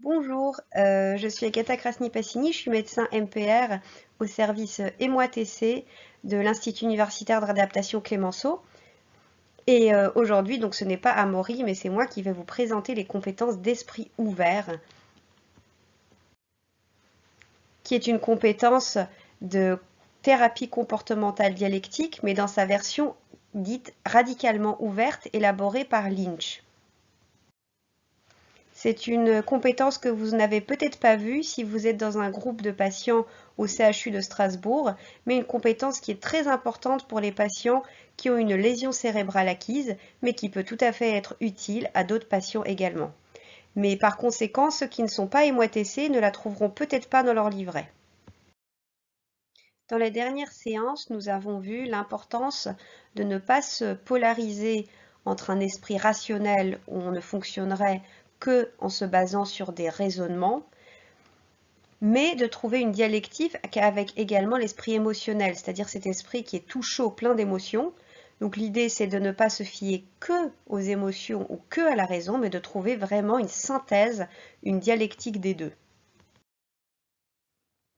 Bonjour, je suis Agatha Krasny-Passini, je suis médecin MPR au service EMOA-TC de l'Institut universitaire de réadaptation Clémenceau. Et aujourd'hui, donc ce n'est pas Amaury, mais c'est moi qui vais vous présenter les compétences d'esprit ouvert, qui est une compétence de thérapie comportementale dialectique, mais dans sa version dite radicalement ouverte, élaborée par Lynch. C'est une compétence que vous n'avez peut-être pas vue si vous êtes dans un groupe de patients au CHU de Strasbourg, mais une compétence qui est très importante pour les patients qui ont une lésion cérébrale acquise, mais qui peut tout à fait être utile à d'autres patients également. Mais par conséquent, ceux qui ne sont pas MOATC ne la trouveront peut-être pas dans leur livret. Dans les dernières séances, nous avons vu l'importance de ne pas se polariser entre un esprit rationnel où on ne fonctionnerait que en se basant sur des raisonnements, mais de trouver une dialectique avec également l'esprit émotionnel, c'est-à-dire cet esprit qui est tout chaud, plein d'émotions. Donc l'idée, c'est de ne pas se fier que aux émotions ou que à la raison, mais de trouver vraiment une synthèse, une dialectique des deux.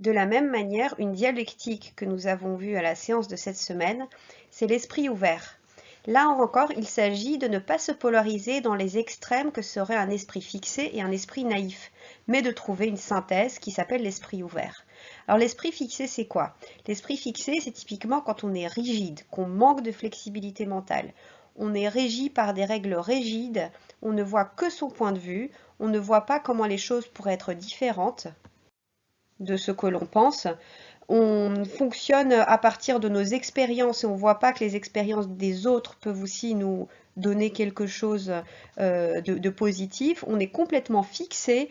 De la même manière, une dialectique que nous avons vue à la séance de cette semaine, c'est l'esprit ouvert. Là encore, il s'agit de ne pas se polariser dans les extrêmes que serait un esprit fixé et un esprit naïf, mais de trouver une synthèse qui s'appelle l'esprit ouvert. Alors l'esprit fixé, c'est quoi? L'esprit fixé, c'est typiquement quand on est rigide, qu'on manque de flexibilité mentale. On est régi par des règles rigides, on ne voit que son point de vue, on ne voit pas comment les choses pourraient être différentes de ce que l'on pense. On fonctionne à partir de nos expériences et on ne voit pas que les expériences des autres peuvent aussi nous donner quelque chose de positif. On est complètement fixé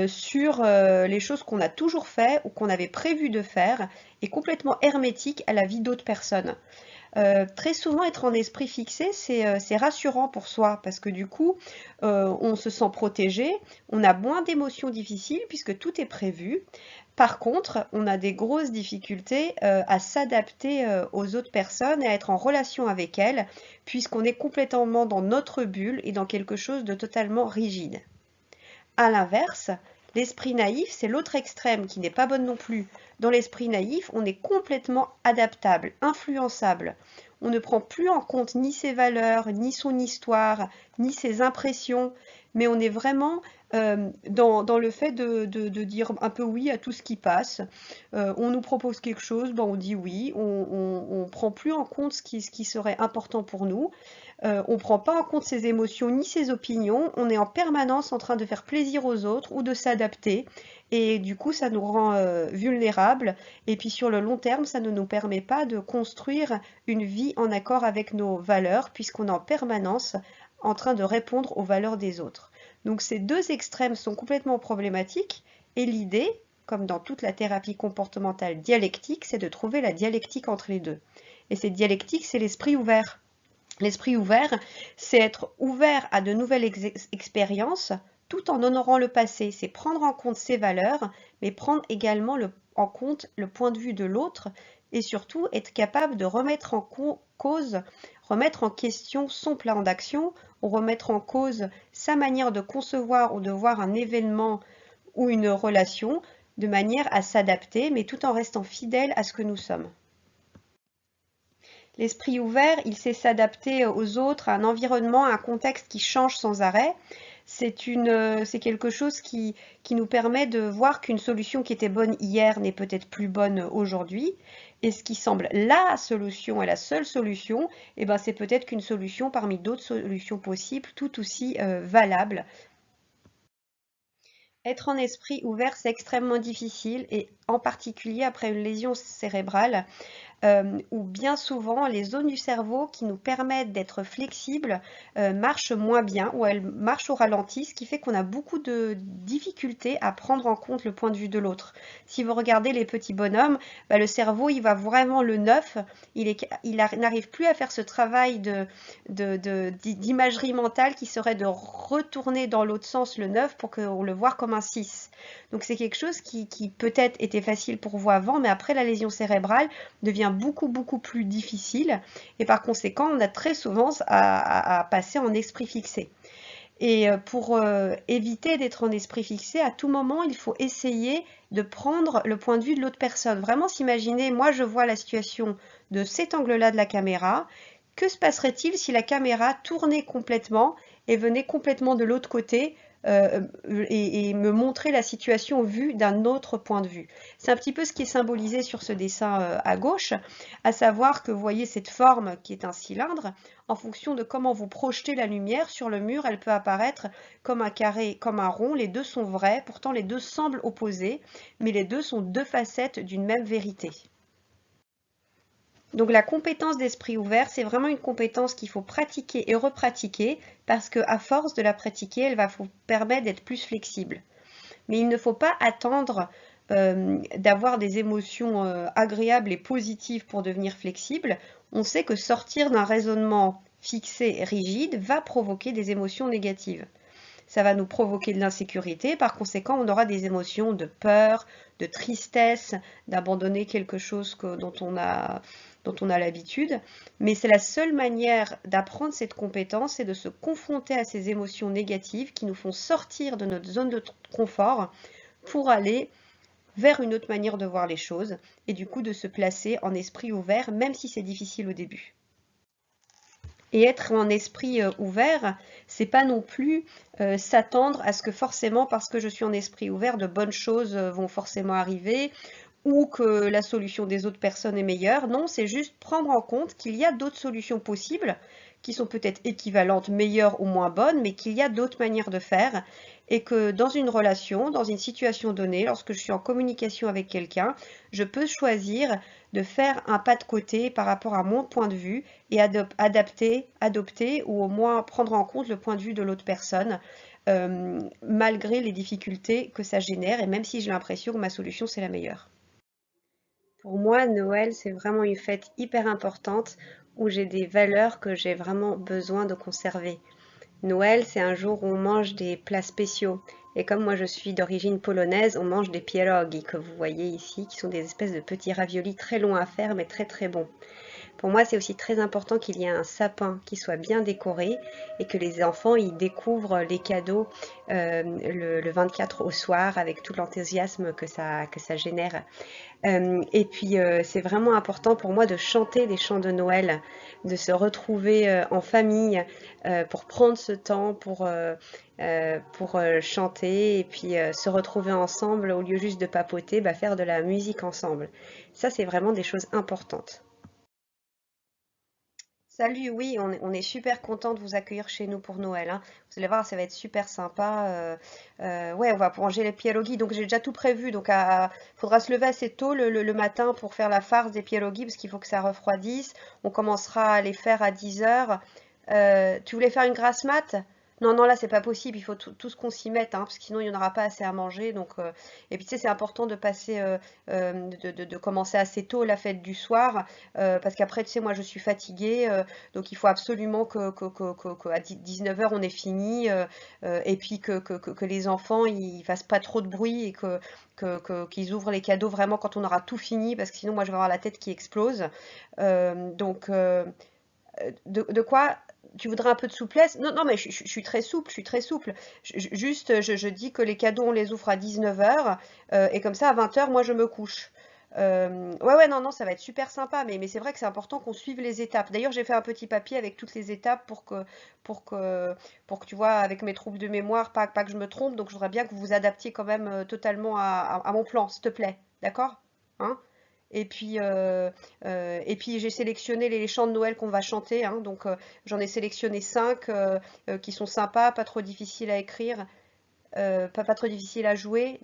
sur les choses qu'on a toujours fait ou qu'on avait prévu de faire et complètement hermétique à la vie d'autres personnes. Très souvent, être en esprit fixé, c'est rassurant pour soi parce que du coup, on se sent protégé, on a moins d'émotions difficiles puisque tout est prévu. Par contre, on a des grosses difficultés à s'adapter aux autres personnes et à être en relation avec elles puisqu'on est complètement dans notre bulle et dans quelque chose de totalement rigide. À l'inverse, l'esprit naïf, c'est l'autre extrême qui n'est pas bonne non plus. Dans l'esprit naïf, on est complètement adaptable, influençable. On ne prend plus en compte ni ses valeurs, ni son histoire, ni ses impressions, mais on est vraiment dans le fait de dire un peu oui à tout ce qui passe. On nous propose quelque chose, ben on dit oui, on prend plus en compte ce qui serait important pour nous. On ne prend pas en compte ses émotions ni ses opinions, on est en permanence en train de faire plaisir aux autres ou de s'adapter et du coup ça nous rend vulnérables et puis sur le long terme ça ne nous permet pas de construire une vie en accord avec nos valeurs puisqu'on est en permanence en train de répondre aux valeurs des autres. Donc ces deux extrêmes sont complètement problématiques et l'idée, comme dans toute la thérapie comportementale dialectique, c'est de trouver la dialectique entre les deux. Et cette dialectique, c'est l'esprit ouvert. L'esprit ouvert, c'est être ouvert à de nouvelles expériences tout en honorant le passé. C'est prendre en compte ses valeurs, mais prendre également en compte le point de vue de l'autre et surtout être capable de remettre en cause, remettre en question son plan d'action ou remettre en cause sa manière de concevoir ou de voir un événement ou une relation de manière à s'adapter, mais tout en restant fidèle à ce que nous sommes. L'esprit ouvert, il sait s'adapter aux autres, à un environnement, à un contexte qui change sans arrêt. C'est quelque chose qui nous permet de voir qu'une solution qui était bonne hier n'est peut-être plus bonne aujourd'hui. Et ce qui semble la solution et la seule solution, eh ben, c'est peut-être qu'une solution parmi d'autres solutions possibles, tout aussi valables. Être en esprit ouvert, c'est extrêmement difficile et en particulier après une lésion cérébrale où bien souvent les zones du cerveau qui nous permettent d'être flexibles marchent moins bien ou elles marchent au ralenti, ce qui fait qu'on a beaucoup de difficultés à prendre en compte le point de vue de l'autre. Si vous regardez les petits bonhommes, bah, le cerveau il va vraiment le neuf, il n'arrive plus à faire ce travail d'imagerie mentale qui serait de retourner dans l'autre sens le neuf pour qu'on le voit comme un 6. Donc c'est quelque chose qui peut-être était facile pour vous avant, mais après la lésion cérébrale devient beaucoup plus difficile et par conséquent on a très souvent à passer en esprit fixé. Et pour éviter d'être en esprit fixé, à tout moment, il faut essayer de prendre le point de vue de l'autre personne. Vraiment s'imaginer, moi je vois la situation de cet angle-là de la caméra. Que se passerait-il si la caméra tournait complètement et venait complètement de l'autre côté et me montrer la situation vue d'un autre point de vue? C'est un petit peu ce qui est symbolisé sur ce dessin à gauche, à savoir que vous voyez cette forme qui est un cylindre. En fonction de comment vous projetez la lumière sur le mur, elle peut apparaître comme un carré, comme un rond. Les deux sont vrais, pourtant les deux semblent opposés, mais les deux sont deux facettes d'une même vérité. Donc la compétence d'esprit ouvert, c'est vraiment une compétence qu'il faut pratiquer et repratiquer parce qu'à force de la pratiquer, elle va vous permettre d'être plus flexible. Mais il ne faut pas attendre d'avoir des émotions agréables et positives pour devenir flexible. On sait que sortir d'un raisonnement fixé et rigide va provoquer des émotions négatives. Ça va nous provoquer de l'insécurité, par conséquent on aura des émotions de peur, de tristesse, d'abandonner quelque chose dont on a l'habitude. Mais c'est la seule manière d'apprendre cette compétence, c'est de se confronter à ces émotions négatives qui nous font sortir de notre zone de confort pour aller vers une autre manière de voir les choses et du coup de se placer en esprit ouvert, même si c'est difficile au début. Et être en esprit ouvert, c'est pas non plus s'attendre à ce que forcément, parce que je suis en esprit ouvert, de bonnes choses vont forcément arriver ou que la solution des autres personnes est meilleure. Non, c'est juste prendre en compte qu'il y a d'autres solutions possibles qui sont peut-être équivalentes, meilleures ou moins bonnes, mais qu'il y a d'autres manières de faire et que dans une relation, dans une situation donnée, lorsque je suis en communication avec quelqu'un, je peux choisir de faire un pas de côté par rapport à mon point de vue et adopter ou au moins prendre en compte le point de vue de l'autre personne, malgré les difficultés que ça génère et même si j'ai l'impression que ma solution c'est la meilleure. Pour moi, Noël, c'est vraiment une fête hyper importante où j'ai des valeurs que j'ai vraiment besoin de conserver. Noël, c'est un jour où on mange des plats spéciaux. Et comme moi je suis d'origine polonaise, on mange des pierogi que vous voyez ici, qui sont des espèces de petits raviolis très longs à faire mais très très bons. Pour moi, c'est aussi très important qu'il y ait un sapin qui soit bien décoré et que les enfants y découvrent les cadeaux le 24 au soir avec tout l'enthousiasme que ça génère. Et puis, c'est vraiment important pour moi de chanter les chants de Noël, de se retrouver en famille pour prendre ce temps pour chanter et puis se retrouver ensemble au lieu juste de papoter, bah, faire de la musique ensemble. Ça, c'est vraiment des choses importantes. Salut, oui, on est super content de vous accueillir chez nous pour Noël, hein. Vous allez voir, ça va être super sympa. Ouais, on va manger les pierogies. Donc j'ai déjà tout prévu. Donc faudra se lever assez tôt le matin pour faire la farce des pierogies parce qu'il faut que ça refroidisse. On commencera à les faire à 10 heures. Tu voulais faire une grasse mat? Non, non, là c'est pas possible. Il faut tout ce qu'on s'y mette, hein, parce que sinon il n'y en aura pas assez à manger. Donc, et puis tu sais, c'est important de passer, de commencer assez tôt la fête du soir. Parce qu'après, tu sais, moi je suis fatiguée, donc il faut absolument qu'à 19 heures on ait fini, et puis que les enfants ils fassent pas trop de bruit et qu'ils ouvrent les cadeaux vraiment quand on aura tout fini, parce que sinon moi je vais avoir la tête qui explose. Donc, de quoi? Tu voudrais un peu de souplesse? Non, non, mais je suis très souple, je suis très souple. Juste, je dis que les cadeaux, on les ouvre à 19 heures, et comme ça, à 20 heures, moi, je me couche. Ouais, ouais, non, non, ça va être super sympa, mais c'est vrai que c'est important qu'on suive les étapes. D'ailleurs, j'ai fait un petit papier avec toutes les étapes pour que, tu vois, avec mes troubles de mémoire, pas que je me trompe, donc je voudrais bien que vous vous adaptiez quand même totalement à mon plan, s'il te plaît. D'accord? Hein? Et puis j'ai sélectionné les chants de Noël qu'on va chanter, hein, donc j'en ai sélectionné 5 qui sont sympas, pas trop difficiles à écrire, pas trop difficiles à jouer.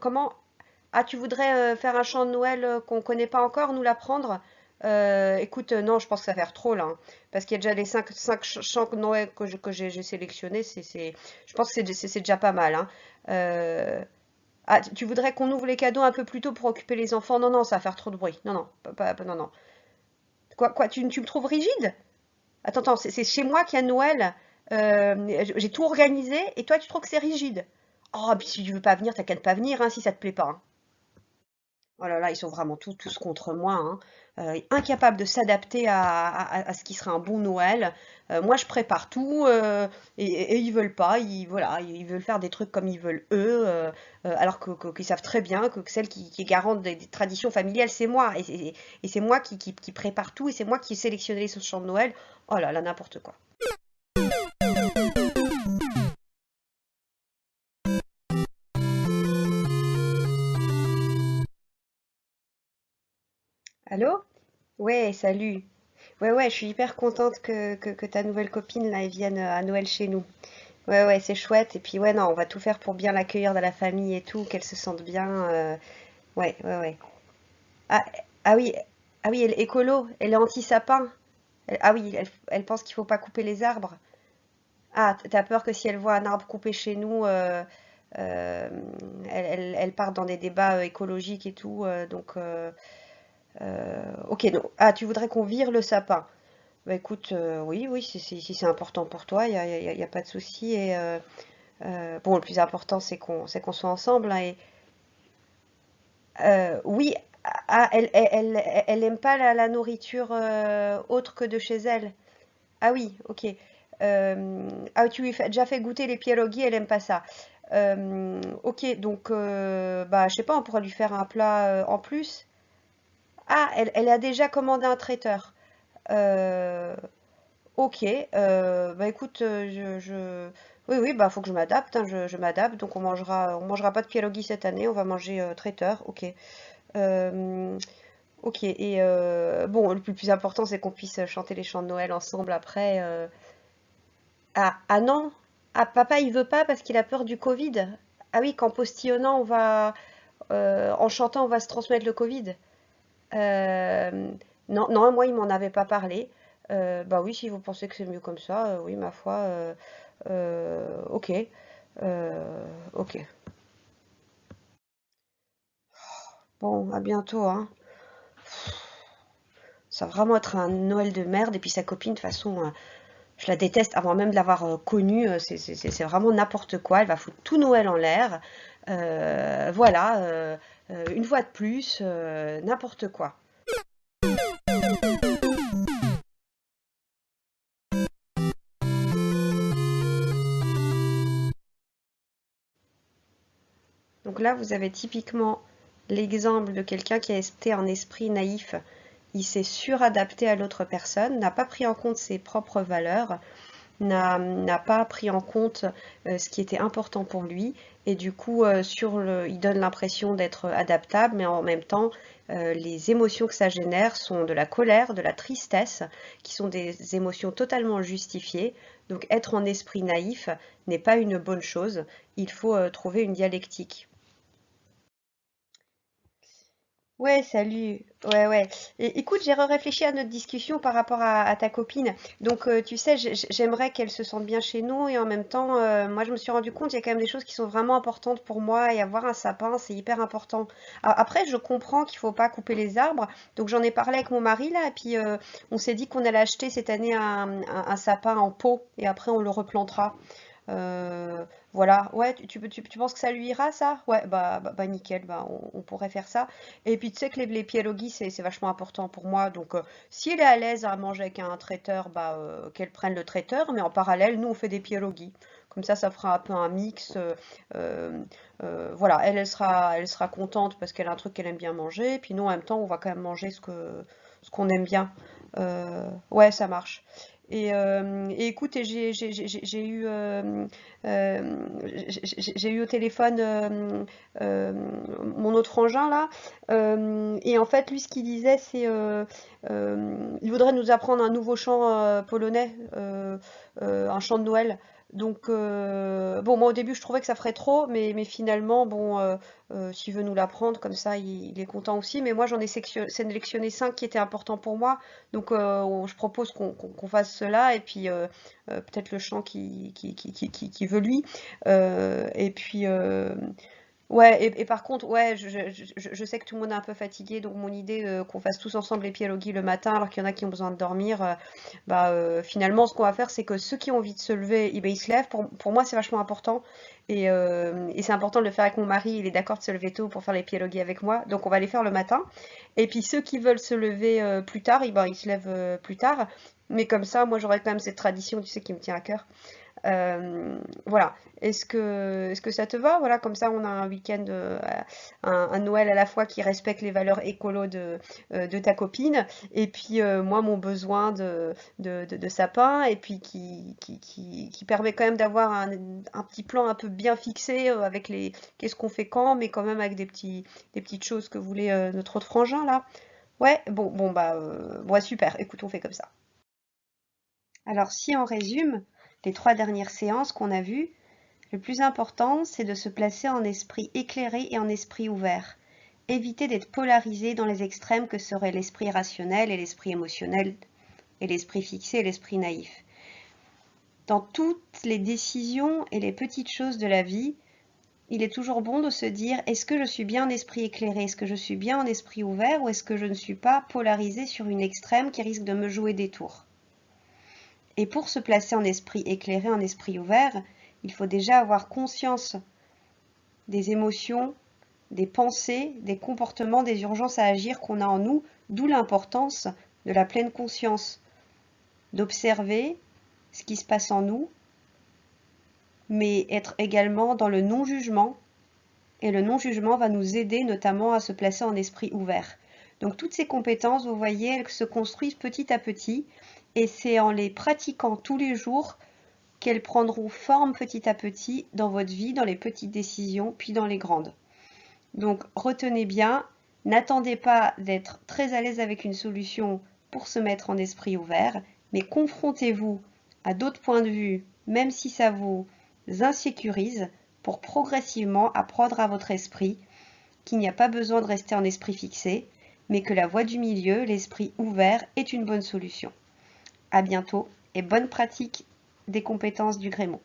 Comment? Ah, tu voudrais faire un chant de Noël qu'on connaît pas encore, nous l'apprendre? Écoute, non, je pense que ça va faire trop là, hein, parce qu'il y a déjà les 5 chants de Noël que j'ai sélectionnés, je pense que c'est déjà pas mal, hein. Euh, ah, tu voudrais qu'on ouvre les cadeaux un peu plus tôt pour occuper les enfants? Non, non, ça va faire trop de bruit. Non, non, non, non. Quoi, tu me trouves rigide? Attends, attends, c'est chez moi qu'il y a Noël. J'ai tout organisé et toi, tu trouves que c'est rigide? Oh, puis si tu veux pas venir, t'as qu'à ne pas venir, hein, si ça te plaît pas, hein. Oh là là, ils sont vraiment tous contre moi, hein. Incapables de s'adapter à ce qui serait un bon Noël. Moi, je prépare tout, et ils veulent pas. Voilà, ils veulent faire des trucs comme ils veulent eux, alors qu'ils savent très bien que celle qui est garante des traditions familiales, c'est moi. Et c'est moi qui prépare tout, et c'est moi qui ai sélectionné les chants de Noël. Oh là là, n'importe quoi. Allô? Ouais, salut. Ouais, ouais, je suis hyper contente que ta nouvelle copine là, elle vienne à Noël chez nous. Ouais, ouais, c'est chouette. Et puis, ouais, non, on va tout faire pour bien l'accueillir dans la famille et tout, qu'elle se sente bien. Ouais, ouais, ouais. Ah, ah oui, ah oui, elle est écolo, elle est anti-sapin. Ah oui, elle pense qu'il faut pas couper les arbres. Ah, t'as peur que si elle voit un arbre coupé chez nous, euh, elle parte dans des débats écologiques et tout. Ok, non. Ah, tu voudrais qu'on vire le sapin? Bah écoute, oui, oui, si c'est important pour toi, y a pas de souci. Bon, le plus important, c'est qu'on soit ensemble, hein, oui, ah, elle aime pas la nourriture autre que de chez elle. Ah oui, ok. Ah, tu lui as déjà fait goûter les pierogies, elle aime pas ça. Ok, donc, bah, je sais pas, on pourra lui faire un plat en plus. Ah, elle a déjà commandé un traiteur. Euh, ok, bah écoute, oui, oui, bah faut que je m'adapte, hein, je m'adapte. Donc on mangera pas de pierogies cette année, on va manger traiteur. Ok. Euh, ok, et bon, le plus important, c'est qu'on puisse chanter les chants de Noël ensemble après. Ah, ah non, ah papa, il veut pas parce qu'il a peur du Covid. Ah oui, qu'en postillonnant, en chantant, on va se transmettre le Covid. Euh, non, non, moi, il m'en avait pas parlé. Bah oui, si vous pensez que c'est mieux comme ça, oui, ma foi, ok, ok. Bon, à bientôt, hein. Ça va vraiment être un Noël de merde. Et puis sa copine, de toute façon, je la déteste avant même de l'avoir connue. C'est vraiment n'importe quoi. Elle va foutre tout Noël en l'air. Voilà, une fois de plus, n'importe quoi. Donc là, vous avez typiquement l'exemple de quelqu'un qui a été un esprit naïf. Il s'est suradapté à l'autre personne, n'a pas pris en compte ses propres valeurs, n'a pas pris en compte ce qui était important pour lui. Et du coup, il donne l'impression d'être adaptable, mais en même temps, les émotions que ça génère sont de la colère, de la tristesse, qui sont des émotions totalement justifiées. Donc être en esprit naïf n'est pas une bonne chose. Il faut trouver une dialectique. Ouais, salut. Ouais, ouais. Écoute, j'ai réfléchi à notre discussion par rapport à ta copine. Donc, tu sais, j'aimerais qu'elle se sente bien chez nous et en même temps, moi, je me suis rendu compte, il y a quand même des choses qui sont vraiment importantes pour moi et avoir un sapin, c'est hyper important. Après, je comprends qu'il faut pas couper les arbres. Donc, j'en ai parlé avec mon mari là et puis on s'est dit qu'on allait acheter cette année un sapin en pot et après on le replantera. Voilà, ouais, tu penses que ça lui ira ça? Ouais, bah, nickel, bah, on pourrait faire ça. Et puis tu sais que les pierogies, c'est vachement important pour moi. Donc si elle est à l'aise à manger avec un traiteur, bah, qu'elle prenne le traiteur, mais en parallèle, nous on fait des pierogies. Comme ça fera un peu un mix. Euh, voilà, elle sera contente parce qu'elle a un truc qu'elle aime bien manger. Puis nous, en même temps, on va quand même manger ce qu'on aime bien. Ouais, ça marche. Et écoute, et euh, j'ai eu au téléphone euh, mon autre engin là, et en fait, lui, ce qu'il disait, il voudrait nous apprendre un nouveau chant polonais, un chant de Noël. Donc, bon, moi au début, je trouvais que ça ferait trop, mais finalement, bon, s'il veut nous l'apprendre, comme ça, il est content aussi. Mais moi, j'en ai sélectionné 5 qui étaient importants pour moi. Donc, je propose qu'on fasse cela et puis peut-être le chant qui veut lui. Et puis, Ouais, et par contre, ouais, je sais que tout le monde est un peu fatigué, donc mon idée qu'on fasse tous ensemble les pieds au lit le matin, alors qu'il y en a qui ont besoin de dormir, finalement, ce qu'on va faire, c'est que ceux qui ont envie de se lever, eh ben, ils se lèvent. Pour moi, c'est vachement important. Et c'est important de le faire avec mon mari. Il est d'accord de se lever tôt pour faire les pieds au lit avec moi. Donc, on va les faire le matin. Et puis, ceux qui veulent se lever plus tard, eh ben, ils se lèvent plus tard. Mais comme ça, moi, j'aurai quand même cette tradition, tu sais, qui me tient à cœur. Voilà. Est-ce que ça te va? Voilà, comme ça, on a un week-end, un Noël à la fois qui respecte les valeurs écolo de ta copine, et puis moi, mon besoin de sapin, et puis qui permet quand même d'avoir un petit plan un peu bien fixé avec les qu'est-ce qu'on fait quand, mais quand même avec des petites choses que voulait notre autre frangin là. Ouais, bon, ouais, super. Écoute, on fait comme ça. Alors, si on résume les 3 dernières séances qu'on a vues, le plus important, c'est de se placer en esprit éclairé et en esprit ouvert. Éviter d'être polarisé dans les extrêmes que seraient l'esprit rationnel et l'esprit émotionnel, et l'esprit fixé et l'esprit naïf. Dans toutes les décisions et les petites choses de la vie, il est toujours bon de se dire, est-ce que je suis bien en esprit éclairé, est-ce que je suis bien en esprit ouvert, ou est-ce que je ne suis pas polarisé sur une extrême qui risque de me jouer des tours. Et pour se placer en esprit éclairé, en esprit ouvert, il faut déjà avoir conscience des émotions, des pensées, des comportements, des urgences à agir qu'on a en nous, d'où l'importance de la pleine conscience, d'observer ce qui se passe en nous, mais être également dans le non-jugement. Et le non-jugement va nous aider notamment à se placer en esprit ouvert. Donc toutes ces compétences, vous voyez, elles se construisent petit à petit, et c'est en les pratiquant tous les jours qu'elles prendront forme petit à petit dans votre vie, dans les petites décisions, puis dans les grandes. Donc retenez bien, n'attendez pas d'être très à l'aise avec une solution pour se mettre en esprit ouvert, mais confrontez-vous à d'autres points de vue, même si ça vous insécurise, pour progressivement apprendre à votre esprit qu'il n'y a pas besoin de rester en esprit fixé, mais que la voie du milieu, l'esprit ouvert, est une bonne solution. À bientôt et bonne pratique des compétences du Grémont.